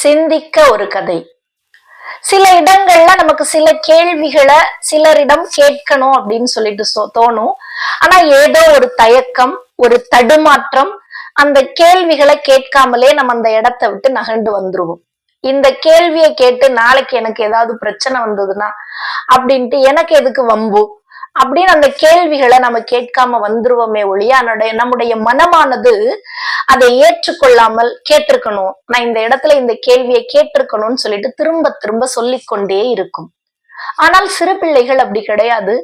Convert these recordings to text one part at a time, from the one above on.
சிந்திக்க ஒரு கதை. சில இடங்கள்ல நமக்கு சில கேள்விகளை சிலரிடம் கேட்கணும் அப்படின்னு சொல்லிட்டு தோணும். ஆனா ஏதோ ஒரு தயக்கம், ஒரு தடுமாற்றம், அந்த கேள்விகளை கேட்காமலே நம்ம அந்த இடத்தை விட்டு நகர்ந்து வந்துருவோம். இந்த கேள்வியை கேட்டு நாளைக்கு எனக்கு ஏதாவது பிரச்சனை வந்ததுன்னா அப்படின்ட்டு எனக்கு எதுக்கு வம்பு அப்படின்னு அந்த கேள்விகளை நம்ம கேட்காம வந்துருவோமே ஒழிய நம்முடைய மனமானது அதை ஏற்றுக்கொள்ளாமல் கேட்டிருக்கணும், நான் இந்த இடத்துல இந்த கேள்வியை கேட்டிருக்கணும்னு சொல்லிட்டு திரும்ப திரும்ப சொல்லிக்கொண்டே இருக்கும். ஆனால் சிறு பிள்ளைகள் அப்படி கிடையாது.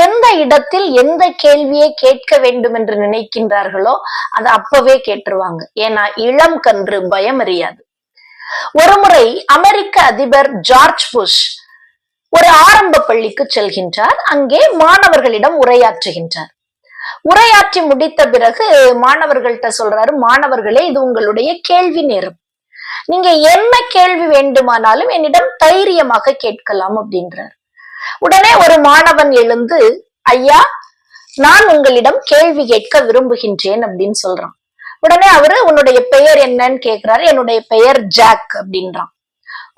எந்த இடத்தில் எந்த கேள்வியை கேட்க வேண்டும் என்று நினைக்கின்றார்களோ அதை அப்பவே கேட்டுருவாங்க. ஏன்னா இளம் கன்று பயம் அறியாது. ஒருமுறை அமெரிக்க அதிபர் ஜார்ஜ் புஷ் ஒரு ஆரம்ப பள்ளிக்கு செல்கின்றார். அங்கே மாணவர்களிடம் உரையாற்றுகின்றார். உரையாற்றி முடித்த பிறகு மாணவர்கள்ட்ட சொல்றாரு, மாணவர்களே, இது உங்களுடைய கேள்வி நேரம். நீங்க என்ன கேள்வி வேண்டுமானாலும் என்னிடம் தைரியமாக கேட்கலாம் அப்படின்றார். உடனே ஒரு மாணவன் எழுந்து, ஐயா, நான் உங்களிடம் கேள்வி கேட்க விரும்புகின்றேன் அப்படின்னு சொல்றான். உடனே அவரு, உன்னுடைய பெயர் என்னன்னு கேட்கிறாரு. என்னுடைய பெயர் ஜாக் அப்படின்றான்.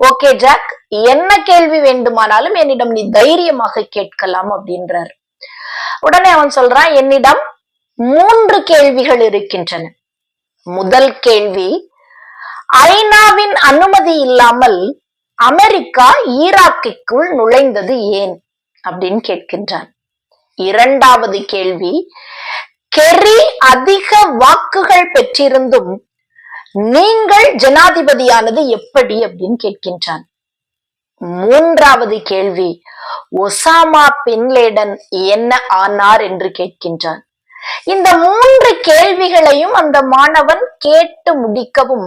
ஓகே ஜாக், என்ன கேள்வி வேண்டுமானாலும் என்னிடம் நீ தைரியமாக கேட்கலாம் அப்படின்றார். உடனே அவன் சொல்றான், என்னிடம் 3 கேள்விகள் இருக்கின்றன. முதல் கேள்வி, ஐநாவின் அனுமதி இல்லாமல் அமெரிக்கா ஈராக்கிற்குள் நுழைந்தது ஏன் அப்படின்னு கேட்கின்றான். இரண்டாவது கேள்வி, கெர்ரி அதிக வாக்குகள் பெற்றிருந்தும் நீங்கள் ஜனாதிபதியானது எப்படி அப்படின்னு கேட்கின்றான். மூன்றாவது கேள்வி, ஒசாமா பின் லேடன் என்ன ஆனார் என்று கேட்கின்றான். இந்த 3 கேள்விகளையும் அந்த மாணவன் கேட்டு முடிக்கவும்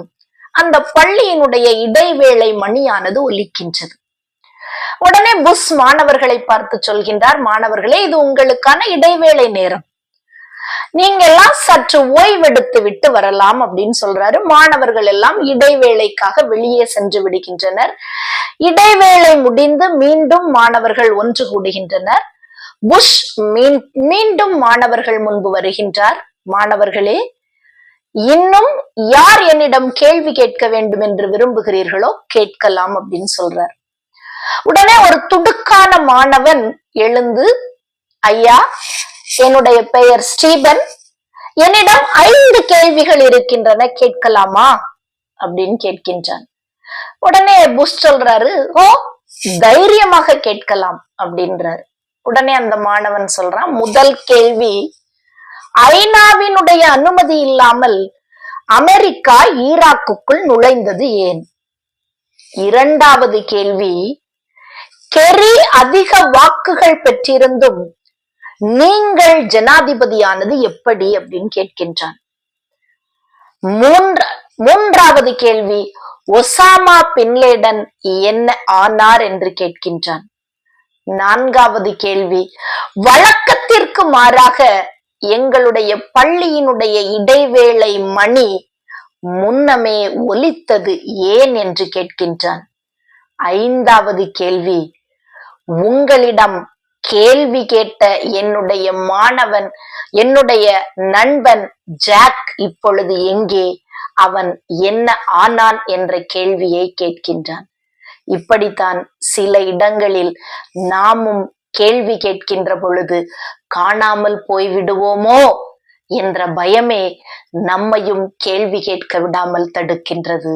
அந்த பள்ளியினுடைய இடைவேளை மணியானது ஒலிக்கின்றது. உடனே புஷ் மாணவர்களை பார்த்து சொல்கின்றார், மாணவர்களே, இது உங்களுக்கான இடைவேளை நேரம், நீங்க எல்லாம் சற்று ஓய்வெடுத்து விட்டு வரலாம் அப்படின்னு சொல்றாரு. மாணவர்கள் எல்லாம் இடைவேளைக்காக வெளியே சென்று விடுகின்றனர். இடைவேளை முடிந்து மீண்டும் மாணவர்கள் ஒன்று கூடுகின்றனர். புஷ் மீண்டும் மாணவர்கள் முன்பு வருகின்றார். மாணவர்களே, இன்னும் யார் என்னிடம் கேள்வி கேட்க வேண்டும் என்று விரும்புகிறீர்களோ கேட்கலாம் அப்படின்னு சொல்றார். உடனே ஒரு துடுக்கான மாணவன் எழுந்து, ஐயா, என்னுடைய பெயர் ஸ்டீபன், என்னிடம் 5 கேள்விகள் இருக்கின்றன, கேட்கலாமா அப்படின்னு கேட்கின்றான். உடனே புஷ் சொல்றாரு, ஓ, தைரியமாக கேட்கலாம் அப்படின்றாரு. உடனே அந்த மாணவன் சொல்றான், முதல் கேள்வி, ஐநாவினுடைய அனுமதி இல்லாமல் அமெரிக்கா ஈராக்குக்குள் நுழைந்தது ஏன்? இரண்டாவது கேள்வி, கெர்ரி அதிக வாக்குகள் பெற்றிருந்தும் நீங்கள் ஜனாதிபதியானது எப்படி அப்படின்னு கேட்கின்றான். மூன்றாவது கேள்வி, ஒசாமா பின் லேடன் என்ன ஆனார் என்று கேட்கின்றான். நான்காவது கேள்வி, வழக்கத்திற்கு மாறாக எங்களுடைய பள்ளியினுடைய இடைவேளை மணி முன்னமே ஒலித்தது ஏன் என்று கேட்கின்றான். ஐந்தாவது கேள்வி, உங்களிடம் கேள்வி கேட்ட என்னுடைய மாணவன், என்னுடைய நண்பன் ஜாக் இப்பொழுது எங்கே, அவன் என்ன ஆனான் என்ற கேள்வியை கேட்கின்றான். இப்படித்தான் சில இடங்களில் நாமும் கேள்வி கேட்கின்ற பொழுது காணாமல் போய்விடுவோமோ என்ற பயமே நம்மையும் கேள்வி கேட்க விடாமல் தடுக்கின்றது.